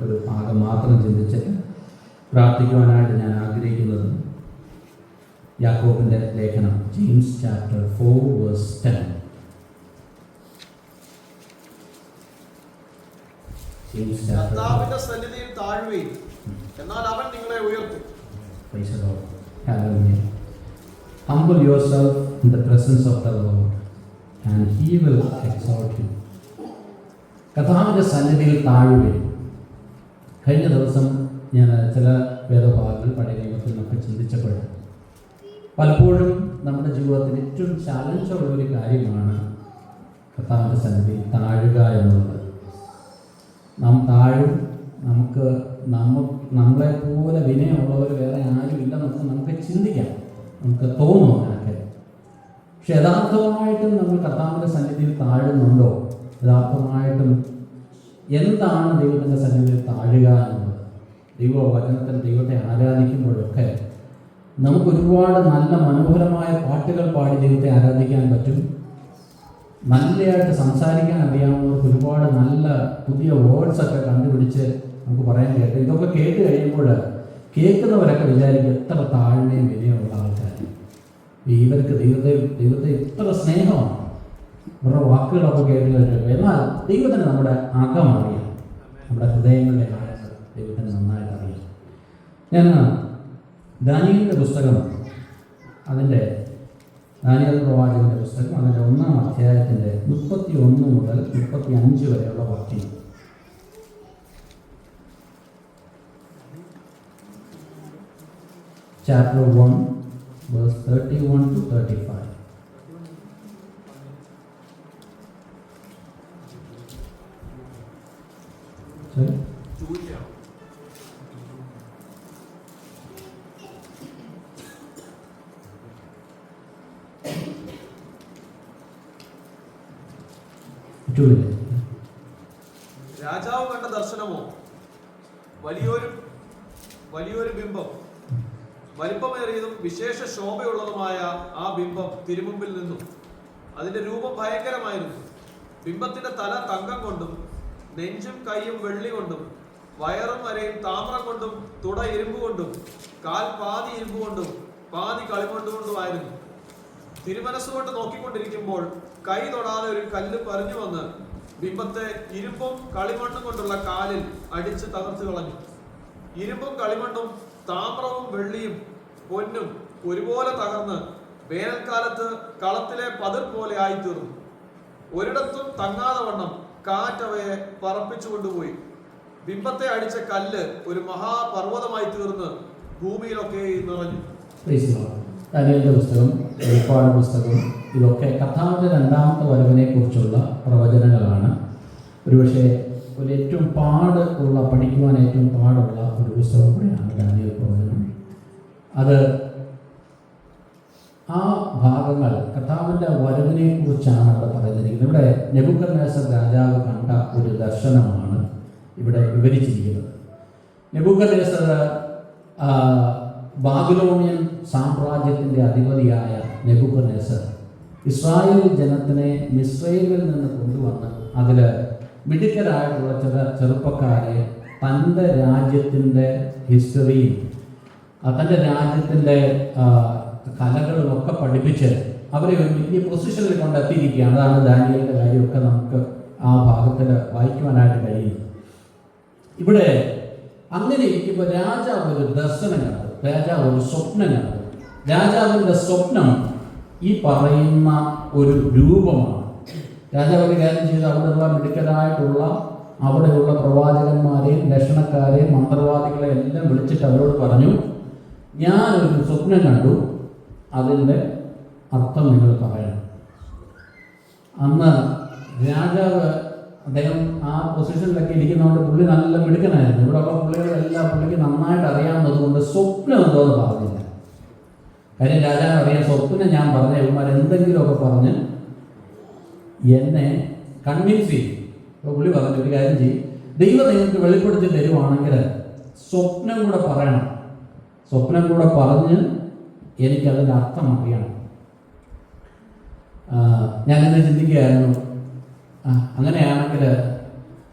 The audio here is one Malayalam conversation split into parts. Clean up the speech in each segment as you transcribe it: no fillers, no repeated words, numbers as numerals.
ഒരു ഭാഗം മാത്രം ചിന്തിച്ചിട്ട് പ്രാർത്ഥിക്കുവാനായിട്ട് ഞാൻ ആഗ്രഹിക്കുന്നത് യാക്കോബിൻ്റെ ലേഖനം ജെയിംസ് ചാപ്റ്റർ 4:10. കർത്താവിന്റെ സന്നിധിയിൽ താഴുവീൻ, എന്നാൽ അവൻ നിങ്ങളെ ഉയർത്തും. Humble yourself in the presence of the Lord and he will exalt you. കർത്താവിന്റെ സന്നിധിയിൽ താഴുവീൻ. കഴിഞ്ഞ ദിവസം ഞാൻ ചില വേദഭാഗങ്ങൾ പഴയ നിയമത്തിൽ നിന്നൊക്കെ ചിന്തിച്ചപ്പോൾ പലപ്പോഴും നമ്മുടെ ജീവിതത്തിൽ ഏറ്റവും ചലഞ്ചുള്ള ഒരു കാര്യമാണ് കർത്താവിന്റെ സന്നിധിയിൽ താഴുക എന്നുള്ളത്. നാം താഴും, നമ്മളെപ്പോലെ വിനയമുള്ളവർ വേറെ ആരും ഇല്ലെന്നൊക്കെ നമുക്ക് ചിന്തിക്കാം, നമുക്ക് തോന്നും അങ്ങനെയൊക്കെ. പക്ഷെ യഥാർത്ഥമായിട്ടും നമ്മൾ കർത്താവിൻ്റെ സന്നിധിയിൽ താഴുന്നുണ്ടോ? യഥാർത്ഥമായിട്ടും എന്താണ് ദൈവത്തിൻ്റെ സന്നിധിയിൽ താഴുക എന്നുള്ളത്? ദൈവവചനത്തിൽ ദൈവത്തെ ആരാധിക്കുമ്പോഴൊക്കെ നമുക്ക് ഒരുപാട് നല്ല മനോഹരമായ പാട്ടുകൾ പാടി ദൈവത്തെ ആരാധിക്കാൻ പറ്റും. നല്ലതായിട്ട് സംസാരിക്കാൻ അറിയാവുന്നവർക്ക് ഒരുപാട് നല്ല പുതിയ വേർഡ്സൊക്കെ കണ്ടുപിടിച്ച് നമുക്ക് പറയാൻ കേൾക്കും. ഇതൊക്കെ കേട്ട് കഴിയുമ്പോൾ കേൾക്കുന്നവരൊക്കെ വിചാരിക്കും എത്ര താഴ്മയും വിനയമുള്ള ആൾക്കാർ, ഇവർക്ക് ദൈവത്തെ ഇത്ര സ്നേഹമാണ്, ഇവരുടെ വാക്കുകളൊക്കെ കേട്ട് കഴിഞ്ഞു. എന്നാൽ ദൈവത്തിന് നമ്മുടെ അകം അറിയാം, നമ്മുടെ ഹൃദയങ്ങളുടെ ആഴങ്ങൾ ദൈവത്തിന് നന്നായിട്ട് അറിയാം. ഞാൻ ദാനിയേലിൻ്റെ പുസ്തകം, ദാനിയേൽ പ്രവാചകന്റെ പുസ്തകം അതിൻ്റെ 1-ാം അധ്യായത്തിൻ്റെ 31 മുതൽ 35 വരെയുള്ള വാക്യം. Chapter 1, verse 31 to 35. Sorry? രാജാവ് കണ്ട ദർശനമോ വലിയൊരു ബിംബം, വലിപ്പമേറിയതും വിശേഷ ശോഭയുള്ളതുമായ ആ ബിംബം തിരുമുമ്പിൽ നിന്നു. അതിന്റെ രൂപം ഭയങ്കരമായിരുന്നു. ബിംബത്തിന്റെ തല തങ്കം കൊണ്ടും നെഞ്ചും കൈയും വെള്ളി കൊണ്ടും വയറും അരയും താമ്രം കൊണ്ടും തുട ഇരുമ്പ് കൊണ്ടും കാൽ പാതി ഇരുമ്പ് കൊണ്ടും പാതി കളിമണ്ണുകൊണ്ടുമായിരുന്നു. തിരുമനസ്സുകൊണ്ട് നോക്കിക്കൊണ്ടിരിക്കുമ്പോൾ കൈ തൊടാതെ ഒരു കല്ല് പറിഞ്ഞു വന്ന് ബിംബത്തെ ഇരുമ്പും കളിമണ്ണും കൊണ്ടുള്ള കാലിൽ അടിച്ച് തകർത്ത് കളഞ്ഞു. ഇരുമ്പും കളിമണ്ണും താമ്രവും വെള്ളിയും പൊന്നും ഒരുപോലെ തകർന്ന് വേനൽക്കാലത്ത് കളത്തിലെ പതിർ പോലെ ആയിത്തീർന്നു. ഒരിടത്തും തങ്ങാതെ വണ്ണം കാറ്റവയെ പറപ്പിച്ചു കൊണ്ടുപോയി. ബിംബത്തെ അടിച്ച കല്ല് ഒരു മഹാപർവ്വതമായി തീർന്ന് ഭൂമിയിലൊക്കെ നിറഞ്ഞു. ദാനിയേലിന്റെ പുസ്തകം, വെളിപ്പാട് പുസ്തകം, ഇതൊക്കെ കർത്താവിന്റെ 2ാമത്തെ വരവിനെ കുറിച്ചുള്ള പ്രവചനങ്ങളാണ്. ഒരുപക്ഷെ ഏറ്റവും പഠിക്കുവാൻ ഏറ്റവും പാടുള്ള ഒരു പുസ്തകം കൂടെയാണ് ദാനിയേൽ പ്രവചനം. അത് ആ ഭാഗങ്ങൾ കർത്താവിന്റെ വരവിനെ കുറിച്ചാണ് അവിടെ പറയുന്നിരിക്കുന്നത്. ഇവിടെ നെബൂഖദ്നേസർ രാജാവ് കണ്ട ഒരു ദർശനമാണ് ഇവിടെ വിവരിച്ചിരിക്കുന്നത്. നെബൂഖദ്നേസർ ബാബിലോണിയൻ സാമ്രാജ്യത്തിൻ്റെ അധിപതിയായ നെബൂഖദ്നേസർ ഇസ്രായേൽ ജനത്തിനെ മിസ്രൈമിൽ നിന്ന് കൊണ്ടുവന്ന് അതിൽ മിടുക്കരായിട്ടുള്ള ചില ചെറുപ്പക്കാരെ തൻ്റെ രാജ്യത്തിൻ്റെ ഹിസ്റ്ററിയും തൻ്റെ രാജ്യത്തിൻ്റെ കലകളുമൊക്കെ പഠിപ്പിച്ച് അവരെ ഒരു വലിയ പൊസിഷനിൽ കൊണ്ടെത്തിയിരിക്കുകയാണ്. അതാണ് ദാനിയേലിൻ്റെ കാര്യമൊക്കെ നമുക്ക് ആ ഭാഗത്തിൽ വായിക്കുവാനായിട്ട് കഴിയുന്നത്. ഇവിടെ അങ്ങനെ ഇരിക്കുമ്പോൾ രാജാവ് ഒരു ദർശനം കണ്ടു, രാജാവ് ഒരു സ്വപ്നം കണ്ടു. രാജാവിൻ്റെ സ്വപ്നം ഈ പറയുന്ന ഒരു രൂപമാണ്. രാജാവ് ഒരു കാര്യം ചെയ്ത് അവിടെയുള്ള മിടുക്കരായിട്ടുള്ള അവിടെയുള്ള പ്രവാചകന്മാരെയും ലക്ഷണക്കാരെയും മന്ത്രവാദികളെ എല്ലാം വിളിച്ചിട്ട് അവരോട് പറഞ്ഞു, ഞാനൊരു സ്വപ്നം കണ്ടു, അതിൻ്റെ അർത്ഥം നിങ്ങൾ പറയണം. അന്ന് രാജാവ് അദ്ദേഹം ആ പൊസിഷനിലൊക്കെ ഇരിക്കുന്നതുകൊണ്ട് പുള്ളി നല്ല മിടുക്കനായിരുന്നു. ഇവിടെയുള്ള പുള്ളികളെല്ലാം പുള്ളിക്ക് നന്നായിട്ട് അറിയാവുന്നത് കൊണ്ട് സ്വപ്നം എന്തോന്ന് പറഞ്ഞില്ല. കാര്യം രാജാവ് അറിയാം, സ്വപ്നം ഞാൻ പറഞ്ഞ ഇവന്മാർ എന്തെങ്കിലുമൊക്കെ പറഞ്ഞ് എന്നെ കൺവിൻസ് ചെയ്യും. അപ്പോൾ പുള്ളി പറഞ്ഞു, ഒരു കാര്യം ചെയ്യും, ദൈവം നിങ്ങൾക്ക് വെളിപ്പെടുത്തി തരുവാണെങ്കിൽ സ്വപ്നം കൂടെ പറയണം, സ്വപ്നം കൂടെ പറഞ്ഞ് എനിക്കതിൻ്റെ അർത്ഥം അറിയണം. ഞാനിന്ന് ചിന്തിക്കുകയായിരുന്നു, അങ്ങനെയാണെങ്കിൽ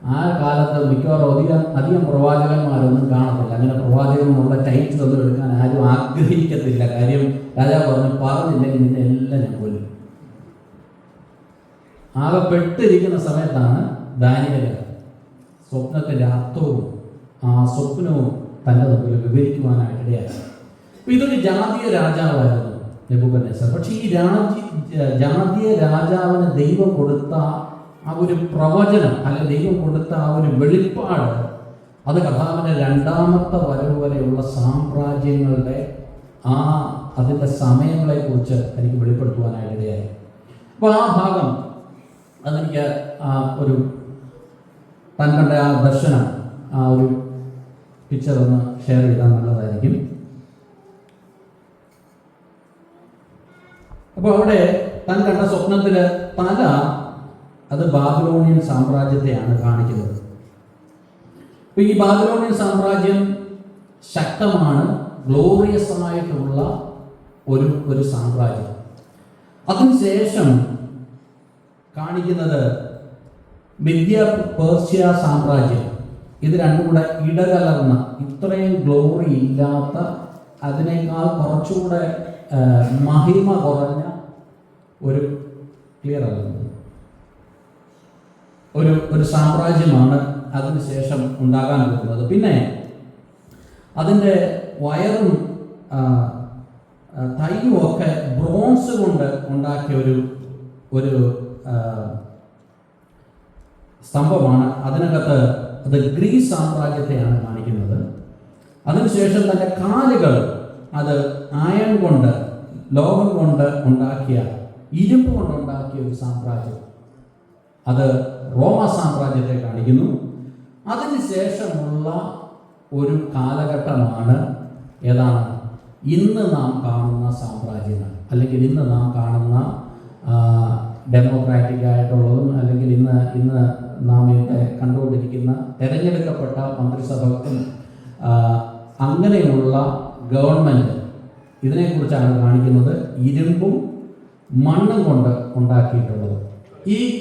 ആ കാലത്ത് മിക്കവാറും അധികം പ്രവാചകന്മാരൊന്നും കാണത്തില്ല. അങ്ങനെ പ്രവാചകനുള്ള ടൈറ്റിൽ ഒന്നും എടുക്കാൻ ആരും ആഗ്രഹിക്കത്തില്ല. കാര്യം രാജാവ് പറഞ്ഞില്ലെങ്കിൽ നിന്നെ എല്ലാം ഞാൻ കൊല്ലും. ആകെ പെട്ടിരിക്കുന്ന സമയത്താണ് ദാനിയേൽ സ്വപ്നത്തിൻ്റെ അർത്ഥവും ആ സ്വപ്നവും തൻ്റെ മുമ്പിൽ വിവരിക്കുവാനായിട്ടിടയായി. അപ്പോൾ ഇതൊരു ജാതീയ രാജാവായിരുന്നു നെബൂഖദ്നേസർ. പക്ഷേ ഈ ജാതീയ രാജാവിന് ദൈവം കൊടുത്ത ആ ഒരു പ്രവചനം, അല്ലെങ്കിൽ ദൈവം കൊടുത്ത ആ ഒരു വെളിപ്പാട്, അത് കർത്താവിൻ്റെ രണ്ടാമത്തെ വരവ് വരെയുള്ള സാമ്രാജ്യങ്ങളുടെ അതിൻ്റെ സമയങ്ങളെക്കുറിച്ച് എനിക്ക് വെളിപ്പെടുത്തുവാനായിട്ടിടയായി. അപ്പോൾ ആ ഭാഗം അതെനിക്ക് ഒരു താൻ കണ്ട ആ ദർശനം, ആ ഒരു പിക്ചർ ഒന്ന് ഷെയർ ചെയ്താൽ നല്ലതായിരിക്കും. അപ്പോൾ അവിടെ താൻ കണ്ട സ്വപ്നത്തിൽ തല അത് ബാബിലോണിയൻ സാമ്രാജ്യത്തെയാണ് കാണിക്കുന്നത്. അപ്പോൾ ഈ ബാബിലോണിയൻ സാമ്രാജ്യം ശക്തമാണ്, ഗ്ലോറിയസ് ആയിട്ടുള്ള ഒരു സാമ്രാജ്യം. അതിനുശേഷം കാണിക്കുന്നത് മിദ്യ പേർഷ്യ സാമ്രാജ്യം. ഇത് രണ്ടും കൂടെ ഇടകലർന്ന, ഇത്രയും ഗ്ലോറി ഇല്ലാത്ത, അതിനേക്കാൾ കുറച്ചുകൂടെ മഹിമ കുറഞ്ഞ ഒരു ക്ലിയർ ആകുന്നത് ഒരു സാമ്രാജ്യമാണ് അതിനുശേഷം ഉണ്ടാകാൻ പോകുന്നത്. പിന്നെ അതിൻ്റെ വയറും തൈയും ഒക്കെ ബ്രോൺസ് കൊണ്ട് ഉണ്ടാക്കിയ ഒരു സ്തംഭമാണ്. അതിനകത്ത് അത് ഗ്രീസ് സാമ്രാജ്യത്തെയാണ് കാണിക്കുന്നത്. അതിനുശേഷം തൻ്റെ കാലുകൾ അത് അയൺ കൊണ്ട്, ലോഹം കൊണ്ട് ഉണ്ടാക്കിയ, ഇരുമ്പ് കൊണ്ടുണ്ടാക്കിയ ഒരു സാമ്രാജ്യം, അത് റോമ സാമ്രാജ്യത്തെ കാണിക്കുന്നു. അതിനുശേഷമുള്ള ഒരു കാലഘട്ടമാണ് ഏതാണ് ഇന്ന് നാം കാണുന്ന സാമ്രാജ്യങ്ങൾ, അല്ലെങ്കിൽ ഇന്ന് നാം കാണുന്ന ഡെമോക്രാറ്റിക് ആയിട്ടുള്ളതും, അല്ലെങ്കിൽ ഇന്ന് നാം ഇവിടെ കണ്ടുകൊണ്ടിരിക്കുന്ന തിരഞ്ഞെടുക്കപ്പെട്ട മന്ത്രിസഭക്കും അങ്ങനെയുള്ള ഗവൺമെൻറ്. ഇതിനെക്കുറിച്ചാണ് കാണിക്കുന്നത്. ഇരുമ്പും മണ്ണും കൊണ്ട് ഉണ്ടാക്കിയിട്ടുള്ളത്.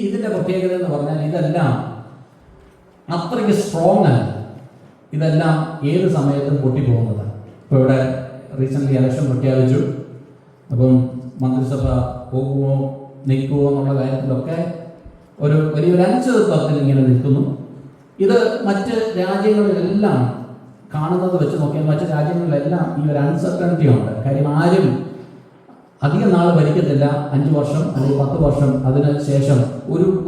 ഇതിൻ്റെ പ്രത്യേകത എന്ന് പറഞ്ഞാൽ ഇതെല്ലാം അത്രയ്ക്ക് സ്ട്രോങ് അല്ല. ഇതെല്ലാം ഏത് സമയത്തും പൊട്ടിപ്പോകുന്നതാണ്. ഇപ്പോൾ ഇവിടെ റീസെൻ്റ്ലി ഇലക്ഷൻ പ്രഖ്യാപിച്ചു. അപ്പം മന്ത്രിസഭ പോകുമോ നിൽക്കുമോ എന്നുള്ള കാര്യത്തിലൊക്കെ ഒരു വലിയൊരു അനിശ്ചിതത്വത്തിൽ ഇങ്ങനെ നിൽക്കുന്നു. ഇത് മറ്റ് രാജ്യങ്ങളിലെല്ലാം കാണുന്നത് വെച്ച് നോക്കിയാൽ മറ്റ് രാജ്യങ്ങളിലെല്ലാം ഈ ഒരു അൺസർട്ടനിറ്റി ഉണ്ട്. കാര്യം ആരും അധികം നാൾ ഭരിക്കത്തില്ല. 5 വർഷം അല്ലെങ്കിൽ 10 വർഷം അതിന് ശേഷം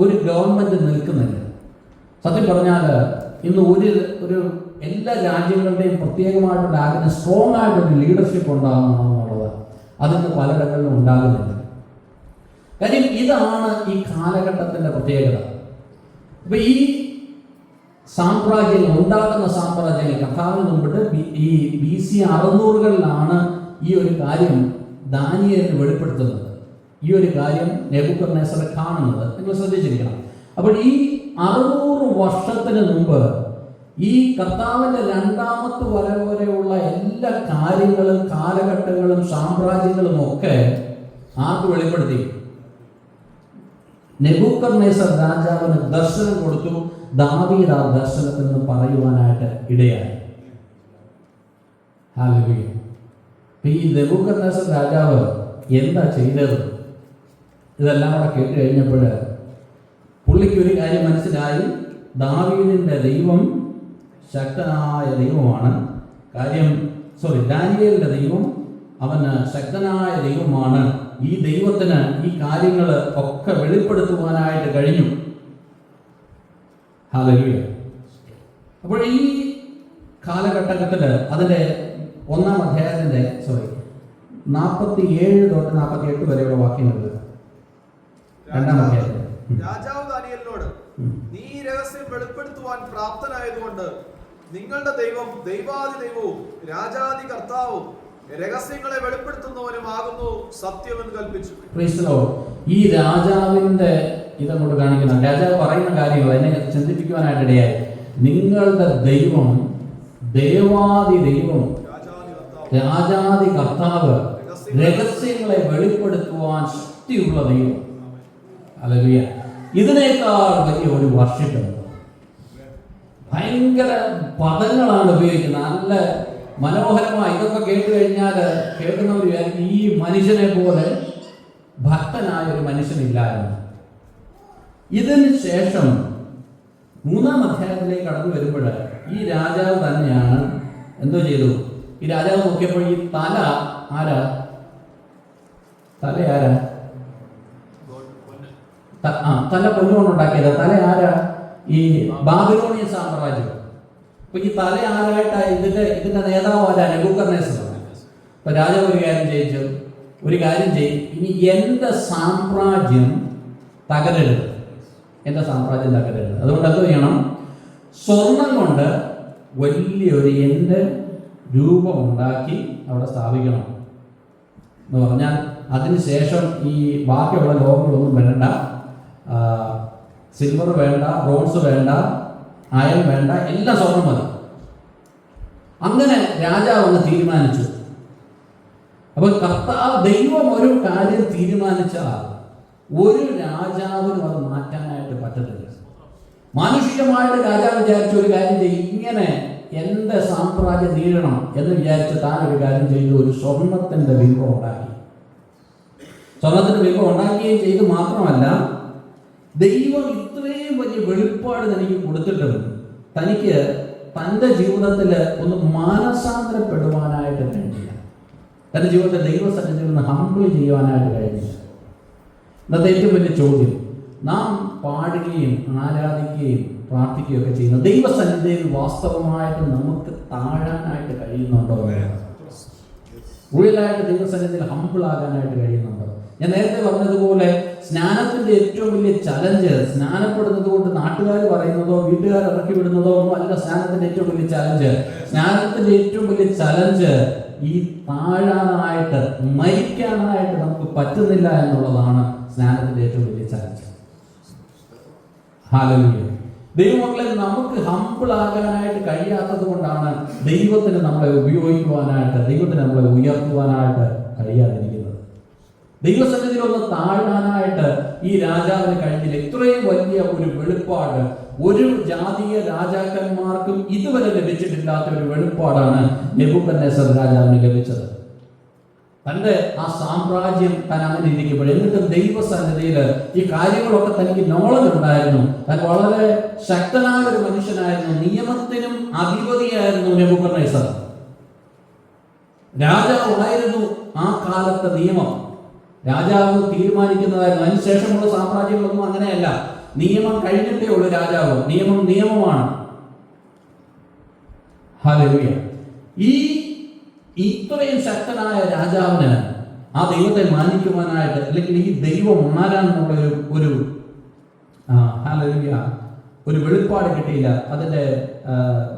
ഒരു ഗവൺമെൻറ് നിൽക്കുന്നില്ല. സത്യം പറഞ്ഞാൽ ഇന്ന് ഒരു എല്ലാ രാജ്യങ്ങളുടെയും പ്രത്യേകമായിട്ടുള്ള ആഗ്രഹം സ്ട്രോങ് ആയിട്ടൊരു ലീഡർഷിപ്പ് ഉണ്ടാകണം എന്നുള്ളത് അതിന് പലയിടങ്ങളിലും ഉണ്ടാകുന്നില്ല. കാര്യം ഇതാണ് ഈ കാലഘട്ടത്തിൻ്റെ പ്രത്യേകത. അപ്പം ഈ സാമ്രാജ്യങ്ങൾ ഉണ്ടാകുന്ന സാമ്രാജ്യങ്ങൾ കർത്താവിന് മുമ്പിട്ട് ഈ BC 600-കളിലാണ് ഈ ഒരു കാര്യം ദാനിയേലിന് വെളിപ്പെടുത്തുന്നത്. ഈ ഒരു കാര്യം നെബൂഖദ്നേസർ കാണുന്നത് നിങ്ങൾ ശ്രദ്ധിച്ചിരിക്കണം. അപ്പോൾ ഈ 600 വർഷത്തിന് മുമ്പ് ഈ കർത്താവിൻ്റെ രണ്ടാമത്തെ വരവ് വരെയുള്ള എല്ലാ കാര്യങ്ങളും, കാലഘട്ടങ്ങളും, സാമ്രാജ്യങ്ങളും ഒക്കെ ആർക്ക് വെളിപ്പെടുത്തി? നെബൂഖദ്നേസർ രാജാവിന് ദർശനം കൊടുത്തു. ദാവീദ് ആ ദർശനത്തിൽ നിന്ന് പറയുവാനായിട്ട് ഇടയായി. ഹല്ലേലൂയ. ഈ നെബൂഖദ്നേസർ രാജാവ് എന്താ ചെയ്തത്? ഇതെല്ലാം കൂടെ കേട്ട് കഴിഞ്ഞപ്പോൾ പുള്ളിക്ക് ഒരു കാര്യം മനസ്സിലായി. ദാവീദിൻ്റെ ദൈവം ശക്തനായ ദൈവമാണ്. ദാനിയേലിൻ്റെ ദൈവം അവന് ശക്തനായ ദൈവമാണ്. ഈ ദൈവത്തിന് ഈ കാര്യങ്ങൾ ഒക്കെ വെളിപ്പെടുത്തുവാനായിട്ട് കഴിഞ്ഞു. ഹല്ലേലൂയ. അപ്പോൾ ഈ കാലഘട്ടത്തിൽ അതിൻ്റെ 1-ാം അധ്യായത്തിൻ്റെ 47 തൊട്ട് 48 വരെയുള്ള വാക്യങ്ങൾ 2-ാം അധ്യായത്തിൽ രാജാവ് ദാനിയേലിനോട്, നീ ഈ രഹസ്യം വെളിപ്പെടുത്തുവാൻ പ്രാപ്തനായതുകൊണ്ട് നിങ്ങളുടെ ദൈവം ദൈവാദി ദൈവവും രാജാദി കർത്താവും രഹസ്യങ്ങളെ വെളിപ്പെടുത്തുന്നവനുമാകുന്നു സത്യമെന്ന് കൽപ്പിച്ചു. ഈ രാജാവിന്റെ ഇതങ്ങോട്ട് കാണിക്കണം. രാജാവ് പറയുന്ന കാര്യങ്ങൾ എന്നെ ചിന്തിപ്പിക്കുവാനായിട്ടിടയായി. നിങ്ങളുടെ ദൈവം ദേവാദി ദൈവം രാജാദി കർത്താവ് രഹസ്യങ്ങളെ വെളിപ്പെടുത്തുവാൻ ശക്തിയുള്ള ദൈവം. ഹല്ലേലൂയ. ഇതിനേക്കാൾ വലിയ ഒരു വർഷിപ്പ് ഭയങ്കര പദങ്ങളാണ് ഉപയോഗിക്കുന്നത്. നല്ല മനോഹരമായി ഇതൊക്കെ കേട്ട് കഴിഞ്ഞാൽ കേൾക്കുന്നവർ വിചാരിക്കും ഈ മനുഷ്യനെ പോലെ ഭക്തനായ ഒരു മനുഷ്യനില്ലായിരുന്നു. ഇതിന് ശേഷം 3-ാം അധ്യായത്തിലേക്ക് കടന്നു വരുമ്പോൾ ഈ രാജാവ് തന്നെയാണ് എന്തോ ചെയ്തു. ഈ രാജാവ് നോക്കിയപ്പോൾ ഈ തല ആരാ? തല ആരാ? തല പൊന്നുകൊണ്ടുണ്ടാക്കിയത്. തല ആരാ? ഈ ബാബിലോണിയൻ സാമ്രാജ്യം. അപ്പൊ ഈ തല ആരായിട്ടാ? ഇതിന്റെ നേതാവ് ആരാ? നെബൂഖദ്നേസർ. അപ്പൊ രാജാവ് ഒരു കാര്യം ചെയ്യും, ഇനി എന്റെ സാമ്രാജ്യം തകരരുത്, എന്റെ സാമ്രാജ്യം തകരരുത്. അതുകൊണ്ട് എന്ത് ചെയ്യണം? സ്വർണം കൊണ്ട് വലിയൊരു എന്റെ രൂപം ഉണ്ടാക്കി അവിടെ സ്ഥാപിക്കണം എന്ന് പറഞ്ഞാൽ അതിനുശേഷം ഈ ബാക്കിയുള്ള ലോകങ്ങളൊന്നും വേണ്ട, സിൽവർ വേണ്ട, ബ്രോൺസ് വേണ്ട, അയൺ വേണ്ട, എല്ലാം സ്വർണം മതി. അങ്ങനെ രാജാവ് അങ്ങ് തീരുമാനിച്ചു. അപ്പൊ ദൈവം ഒരു കാര്യം തീരുമാനിച്ചാൽ ഒരു രാജാവിനും അത് മാറ്റാനായിട്ട് പറ്റത്തില്ല. മാനുഷികമായിട്ട് രാജാവ് വിചാരിച്ച ഒരു കാര്യം ചെയ്യും, ഇങ്ങനെ എന്റെ സാമ്രാജ്യം നീളണം എന്ന് വിചാരിച്ച് താൻ ഒരു കാര്യം ചെയ്തു, ഒരു സ്വർണത്തിന്റെ ബിംബം ഉണ്ടാക്കി. സ്വർണത്തിന്റെ ബിംബം ഉണ്ടാക്കുകയും ചെയ്തു. മാത്രമല്ല, ദൈവം ഇത്രയും വലിയ വെളിപ്പാട് തനിക്ക് കൊടുത്തിട്ടുണ്ട്. തനിക്ക് തൻ്റെ ജീവിതത്തിൽ ഒന്ന് മാനസാന്തരപ്പെടുവാനായിട്ട് കഴിഞ്ഞില്ല. തൻ്റെ ജീവിതത്തിൽ ദൈവസന്നിധിയിൽ നിന്ന് ഹംബിൾ ചെയ്യുവാനായിട്ട് കഴിഞ്ഞില്ല. ഇന്നത്തെ ഏറ്റവും വലിയ ചോദ്യം, നാം പാടുകയും ആരാധിക്കുകയും പ്രാർത്ഥിക്കുകയും ഒക്കെ ചെയ്യുന്ന ദൈവസന്നിധിയിൽ വാസ്തവമായിട്ട് നമുക്ക് താഴാനായിട്ട് കഴിയുന്നുണ്ടോ? റിയലായിട്ട് ദൈവസന്നിധിയിൽ ഹംബിൾ ആകാനായിട്ട് കഴിയുന്നുണ്ടോ? ഞാൻ നേരത്തെ പറഞ്ഞതുപോലെ സ്നാനത്തിന്റെ ഏറ്റവും വലിയ ചലഞ്ച് സ്നാനപ്പെടുന്നത് കൊണ്ട് നാട്ടുകാർ പറയുന്നതോ വീട്ടുകാർ ഇറക്കി വിടുന്നതോ ഒന്നും അല്ല. സ്നാനത്തിന്റെ ഏറ്റവും വലിയ ചലഞ്ച്, സ്നാനത്തിന്റെ ഏറ്റവും വലിയ ചലഞ്ച് ഈ താഴാനായിട്ട്, മരിക്കാനായിട്ട് നമുക്ക് പറ്റുന്നില്ല എന്നുള്ളതാണ് സ്നാനത്തിന്റെ ഏറ്റവും വലിയ ചലഞ്ച്. ഹല്ലേലൂയ. ദൈവമക്കളെ, നമുക്ക് ഹംബിൾ ആകാനായിട്ട് കഴിയാത്തത് കൊണ്ടാണ് ദൈവത്തിന് നമ്മളെ ഉപയോഗിക്കുവാനായിട്ട്, ദൈവത്തിന് നമ്മളെ ഉയർത്തുവാനായിട്ട് കഴിയാതിരിക്കുന്നത്. ദൈവസന്നിധിയിൽ ഒന്ന് താഴാനായിട്ട് ഈ രാജാവിന് കഴിഞ്ഞില്ല. ഇത്രയും വലിയ ഒരു വെളിപ്പാട് ഒരു ജാതീയ രാജാക്കന്മാർക്കും ഇതുവരെ ലഭിച്ചിട്ടില്ലാത്ത ഒരു വെളിപ്പാടാണ് നെബൂഖദ്നേസർ രാജാവിന് ലഭിച്ചത്. തൻ്റെ ആ സാമ്രാജ്യം താൻ അങ്ങനെ ഇരിക്കുമ്പോൾ, എന്നിട്ട് ദൈവസന്നിധിയിൽ ഈ കാര്യങ്ങളൊക്കെ തനിക്ക് നോളജ് ഉണ്ടായിരുന്നു. താൻ വളരെ ശക്തനായ ഒരു മനുഷ്യനായിരുന്നു. നിയമത്തിനും അധിപതിയായിരുന്നു നെബൂഖദ്നേസർ. രാജാവായിരുന്നു ആ കാലത്തെ നിയമം. രാജാവ് തീരുമാനിക്കുന്നതായിരുന്നു. അതിനുശേഷമുള്ള സാമ്രാജ്യങ്ങളൊന്നും അങ്ങനെയല്ല. നിയമം കഴിഞ്ഞിട്ടേ ഉള്ളൂ രാജാവ്. നിയമമാണ്. ഹല്ലേലൂയ. ഇത്രയും ശക്തനായ രാജാവിന് ആ ദൈവത്തെ മാനിക്കുവാനായിട്ട്, അല്ലെങ്കിൽ ഈ ദൈവം ആരാണെന്നുള്ള ഒരു ഹല്ലേലൂയ ഒരു വെളിപ്പാട് കിട്ടിയില്ല. അതിന്റെ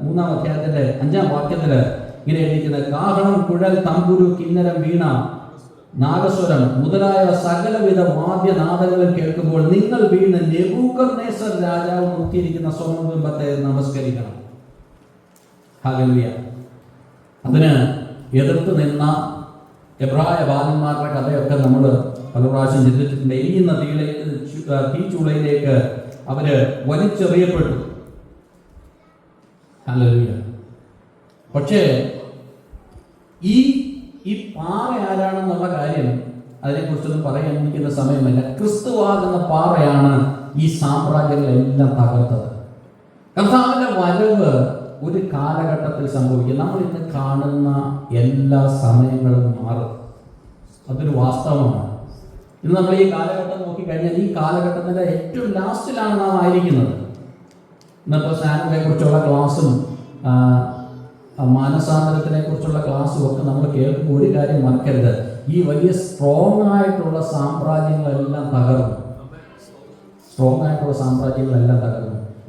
3-ാം അധ്യായത്തിന്റെ 5-ാം വാക്യത്തില് ഇങ്ങനെ എഴുതിയിരിക്കുന്നത്, കാഹളം, കുഴൽ, തമ്പുരു, കിന്നരം, വീണ, നാഗസ്വരം മുതലായ സകലവിധ വാദ്യനാദങ്ങളും കേൾക്കുമ്പോൾ നിങ്ങൾ വീണ് നെബൂഖദ്നേസർ രാജാവ് നോക്കിയിരിക്കുന്ന സ്വർണ്ണബിംബത്തെ നമസ്കരിക്കണം. ഹല്ലേലൂയ. അതിന് എതിർത്ത് നിന്ന എബ്രായ ബാലന്മാരുടെ കഥയൊക്കെ നമ്മൾ പല പ്രാവശ്യം ചിന്തിച്ചിട്ടുണ്ട്. എരിയുന്ന തീച്ചൂളയിലേക്ക് അവര് വലിച്ചെറിയപ്പെട്ടു. ഹല്ലേലൂയ. പക്ഷേ ഈ പാറ ആരാണെന്നുള്ള കാര്യം അതിനെക്കുറിച്ചൊന്നും പറയാൻ എനിക്കുന്ന സമയമല്ല. ക്രിസ്തുവാകുന്ന പാറയാണ് ഈ സാമ്രാജ്യങ്ങളെല്ലാം തകർത്തത്. കർത്താവിന്റെ വരവ് ഒരു കാലഘട്ടത്തിൽ സംഭവിക്കും. നമ്മൾ ഇന്ന് കാണുന്ന എല്ലാ സമയങ്ങളും മാറും. അതൊരു വാസ്തവമാണ്. ഇന്ന് നമ്മൾ ഈ കാലഘട്ടം നോക്കിക്കഴിഞ്ഞാൽ ഈ കാലഘട്ടത്തിന്റെ ഏറ്റവും ലാസ്റ്റിലാണ് നാം ആയിരിക്കുന്നത്. ഇന്നിപ്പോൾ സ്നാനത്തെ കുറിച്ചുള്ള ക്ലാസ്സും മാനസാന്തരത്തിനെ കുറിച്ചുള്ള ക്ലാസ്സും ഒക്കെ നമ്മൾ കേൾക്കുമ്പോൾ ഒരു കാര്യം മറക്കരുത്, ഈ വലിയ സ്ട്രോങ് ആയിട്ടുള്ള സാമ്രാജ്യങ്ങളെല്ലാം തകർന്നു.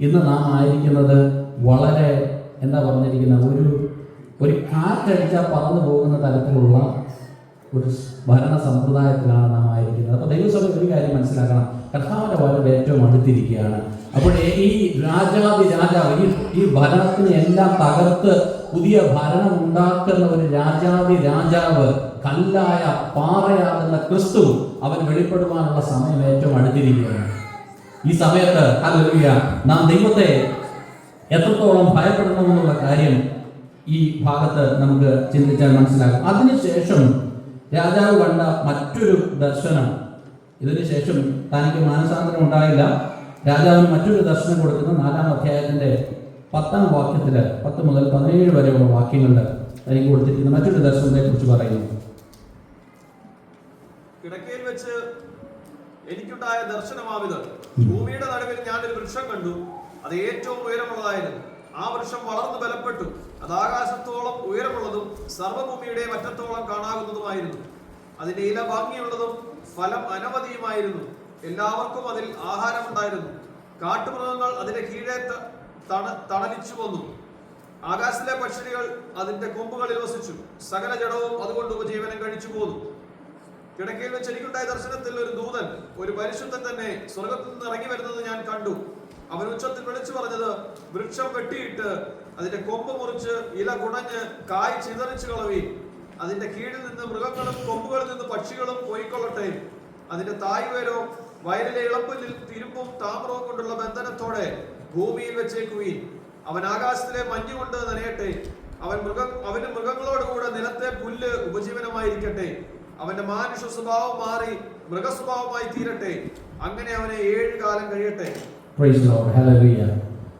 ഇന്ന് നാം ആയിരിക്കുന്നത് വളരെ പറഞ്ഞിരിക്കുന്ന ഒരു കാറ്റടിച്ചാൽ പറന്നു പോകുന്ന തരത്തിലുള്ള ഒരു ഭരണ സമ്പ്രദായത്തിലാണ് നാം ആയിരിക്കുന്നത്. അപ്പോൾ ദൈവസഭ ഒരു കാര്യം മനസ്സിലാക്കണം, കർത്താവിന്റെ വരവ് ഏറ്റവും അടുത്തിരിക്കുകയാണ്. അപ്പോൾ ഈ രാജാവ് ഈ ഭരണത്തിനെ എല്ലാം തകർത്ത് പുതിയ ഭരണം ഉണ്ടാക്കുന്ന ഒരു രാജാവ്, കല്ലായ പാറയാകുന്ന ക്രിസ്തു, അവൻ വെളിപ്പെടുവാനുള്ള സമയം ഏറ്റവും അടുത്തിരിക്കുകയാണ്. ഈ സമയത്ത് ഹല്ലേലൂയ നാം ദൈവത്തെ എത്രത്തോളം ഭയപ്പെടണമെന്നുള്ള കാര്യം ഈ ഭാഗത്ത് നമുക്ക് ചിന്തിച്ചാൽ മനസ്സിലാകും. അതിനുശേഷം രാജാവ് കണ്ട മറ്റൊരു ദർശനം, ഇതിനുശേഷം തനിക്ക് മാനസാന്തരം ഉണ്ടായില്ല. രാജാവിന് മറ്റൊരു ദർശനം കൊടുക്കുന്ന 4-ാം അധ്യായത്തിന്റെ 10-ാം വാക്യത്തില് 10 മുതൽ 17 വരെയുള്ള വാക്യങ്ങളിൽ തനിക്ക് കൊടുത്തിരിക്കുന്ന മറ്റൊരു ദർശനത്തെ കുറിച്ച് പറയുന്നു. കിടക്കയിൽ വെച്ച് എനിക്കുണ്ടായ ദർശനമാവിത്. ഭൂമിയുടെ നടുവിൽ ഞാനൊരു വൃക്ഷം കണ്ടു. അത് ഏറ്റവും ഉയരമുള്ളതായിരുന്നു. ആ വൃക്ഷം വളർന്നു ബലപ്പെട്ടു. അത് ആകാശത്തോളം ഉയരമുള്ളതും സർവ്വഭൂമിയുടെ അറ്റത്തോളം കാണാവുന്നതുമായിരുന്നു. അതിന്റെ ഇല ഭംഗിയുള്ളതും ഫലം അനവധിയുമായിരുന്നു. എല്ലാവർക്കും അതിൽ ആഹാരമുണ്ടായിരുന്നു. കാട്ടുമൃഗങ്ങൾ അതിന്റെ കീഴെ തണലിച്ചു വന്നു. ആകാശത്തിലെ പക്ഷികൾ അതിന്റെ കൊമ്പുകളിൽ വസിച്ചു. സകല ജഡവും അതുകൊണ്ട് ഉപജീവനം കഴിച്ചു പോന്നു. കിടക്കയിൽ വെച്ച് എനിക്കുണ്ടായ ദർശനത്തിൽ ഒരു ദൂതൻ, ഒരു പരിശുദ്ധൻ തന്നെ, സ്വർഗത്തിൽ നിന്ന് ഇറങ്ങി വരുന്നത് ഞാൻ കണ്ടു. അവൻ ഉച്ചത്തിൽ വിളിച്ചു പറഞ്ഞത്, വൃക്ഷം വെട്ടിയിട്ട് അതിന്റെ കൊമ്പ് മുറിച്ച് ഇല കുടഞ്ഞ് കായ് ചിതറിച്ചു കളവീൻ. അതിന്റെ കീഴിൽ നിന്ന് മൃഗങ്ങളും കൊമ്പുകളിൽ നിന്ന് പക്ഷികളും പോയിക്കൊള്ളട്ടെ. അതിന്റെ തായ്വേരോ വയലിലെ ഇളമ്പുല്ലിൽ തിരുമ്പും താമ്രവും കൊണ്ടുള്ള ബന്ധനത്തോടെ ഭൂമിയിൽ വെച്ചേക്കുവീൻ. അവൻ ആകാശത്തിലെ മഞ്ഞുകൊണ്ട് നനയട്ടെ. അവന് മൃഗങ്ങളോടുകൂടെ നിലത്തെ പുല്ല് ഉപജീവനമായിരിക്കട്ടെ. അവന്റെ മാനുഷ സ്വഭാവം മാറി മൃഗസ്വഭാവമായി തീരട്ടെ. അങ്ങനെ അവനെ 7 കാലം കഴിയട്ടെ.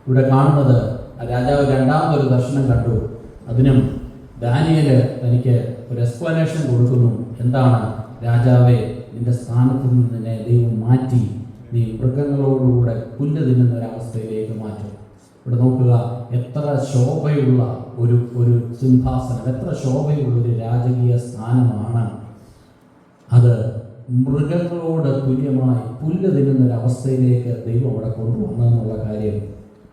ഇവിടെ കാണുന്നത് രാജാവ് രണ്ടാമതൊരു ദർശനം കണ്ടു. അതിനും ദാനിയേല് തനിക്ക് ഒരു എക്സ്പ്ലനേഷൻ കൊടുക്കുന്നു. എന്താണ്? രാജാവെ, നിന്റെ സ്ഥാനത്ത് നിന്ന് നിന്നെ ദൈവം മാറ്റി, നീ മൃഗങ്ങളോടുകൂടെ പുല്ല് തിന്നുന്ന ഒരവസ്ഥയിലേക്ക് മാറ്റും. ഇവിടെ നോക്കുക, എത്ര ശോഭയുള്ള ഒരു സിംഹാസനം, എത്ര ശോഭയുള്ള ഒരു രാജകീയ സ്ഥാനമാണ് അത്. മൃഗങ്ങളോട് തുല്യമായി പുല്ല് തിന്നുന്നൊരവസ്ഥയിലേക്ക് ദൈവം അവിടെ കൊണ്ടുവന്നെന്നുള്ള കാര്യം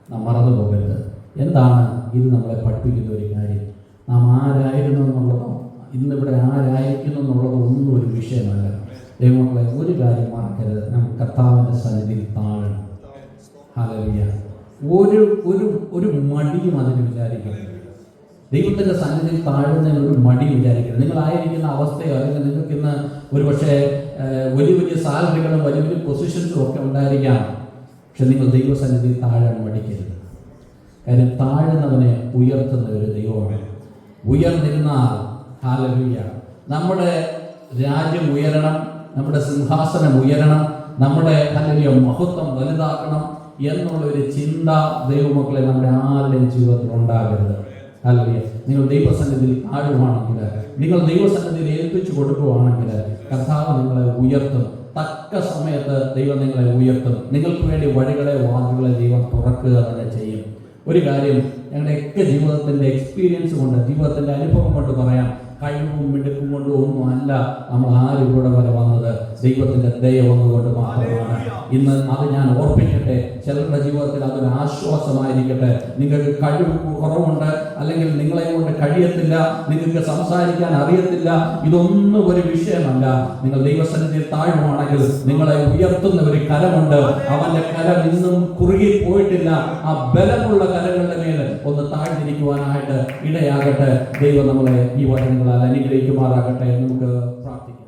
നാം മറന്നു പോകരുത്. എന്താണ് ഇത് നമ്മളെ പഠിപ്പിക്കുന്ന ഒരു കാര്യം? നാം ആരായിരുന്നു എന്നുള്ളതോ ഇന്നിവിടെ ആരായിരിക്കുന്നു എന്നുള്ളതോ ഒന്നും ഒരു വിഷയമല്ല. ദൈവങ്ങളെ ഒരു കാര്യം മറക്കരുത്, നാം കർത്താവിൻ്റെ സന്നിധിയിൽ താഴണം. ഹല്ലേലൂയ. ഒരു മടിയും അതിന് വിചാരിക്കരുത്. ദൈവത്തിൻ്റെ സന്നിധിയിൽ താഴുന്നതിന് ഒരു മടി വിചാരിക്കരുത്. നിങ്ങളായിരിക്കുന്ന അവസ്ഥയോ അല്ലെങ്കിൽ നിങ്ങൾക്ക് ഇന്ന് ഒരു പക്ഷേ വലിയ വലിയ സാലറികളും വലിയ വലിയ പൊസിഷൻസും ഒക്കെ ഉണ്ടായിരിക്കാം. പക്ഷെ നിങ്ങൾ ദൈവസന്നിധിയിൽ താഴാൻ മടിക്കരുത്. കാര്യം താഴുന്നവനെ ഉയർത്തുന്ന ഒരു ദൈവമാണ്. ഉയർന്നിരുന്നാൽ ഹല്ലേലൂയ, നമ്മുടെ രാജ്യം ഉയരണം, നമ്മുടെ സിംഹാസനം ഉയരണം, നമ്മുടെ ഹല്ലേലൂയ മഹത്വം വലുതാക്കണം എന്നുള്ളൊരു ചിന്ത ദൈവമക്കളെ നമ്മുടെ ആരുടെയും ജീവിതത്തിൽ ഉണ്ടാകരുത്. ഹല്ലേലൂയ. നിങ്ങൾ ദൈവസന്നിധിയിൽ താഴുവാണെങ്കിൽ, നിങ്ങൾ ദൈവസന്നിധിയിൽ ഏൽപ്പിച്ചു കൊടുക്കുകയാണെങ്കിൽ കർത്താവ് നിങ്ങളെ ഉയർത്തും. തക്ക സമയത്ത് ദൈവം നിങ്ങളെ ഉയർത്തും. നിങ്ങൾക്ക് വേണ്ടി വഴികളെ വാതിലുകളെ ദൈവം തുറക്കുക തന്നെ ചെയ്യും. ഒരു കാര്യം ഞങ്ങളുടെയൊക്കെ ജീവിതത്തിൻ്റെ എക്സ്പീരിയൻസ് കൊണ്ട്, ജീവിതത്തിൻ്റെ അനുഭവം കൊണ്ട് പറയാം, കഴിവും മിടുക്കും കൊണ്ടും ഒന്നും അല്ല നമ്മൾ ആരും ഇവിടെ വരെ വന്നത്, ദൈവത്തിൻ്റെ ദയ വന്നുകൊണ്ട് മാത്രമാണ്. ഇന്ന് അത് ഞാൻ ഓർപ്പിക്കട്ടെ. ചിലരുടെ ജീവിതത്തിൽ അതൊരു ആശ്വാസമായിരിക്കട്ടെ. നിങ്ങൾക്ക് കഴിവ് കുറവുണ്ട്, അല്ലെങ്കിൽ നിങ്ങളെ കൊണ്ട് കഴിയത്തില്ല, നിങ്ങൾക്ക് സംസാരിക്കാൻ അറിയത്തില്ല, ഇതൊന്നും ഒരു വിഷയമല്ല. നിങ്ങൾ ദൈവസന്നിധിയിൽ താഴുവാണെങ്കിൽ നിങ്ങളെ ഉയർത്തുന്ന ഒരു കരമുണ്ട്. അവന്റെ കരം ഇന്നും കുറുകി പോയിട്ടില്ല. ആ ബലമുള്ള കരങ്ങളുടെ മേൽ ഒന്ന് താഴ്ന്നിരിക്കുവാനായിട്ട് ഇടയാകട്ടെ. ദൈവം നമ്മളെ ഈ വചനങ്ങളാൽ അനുഗ്രഹിക്കുമാറാകട്ടെ. നമുക്ക് പ്രാർത്ഥിക്കാം.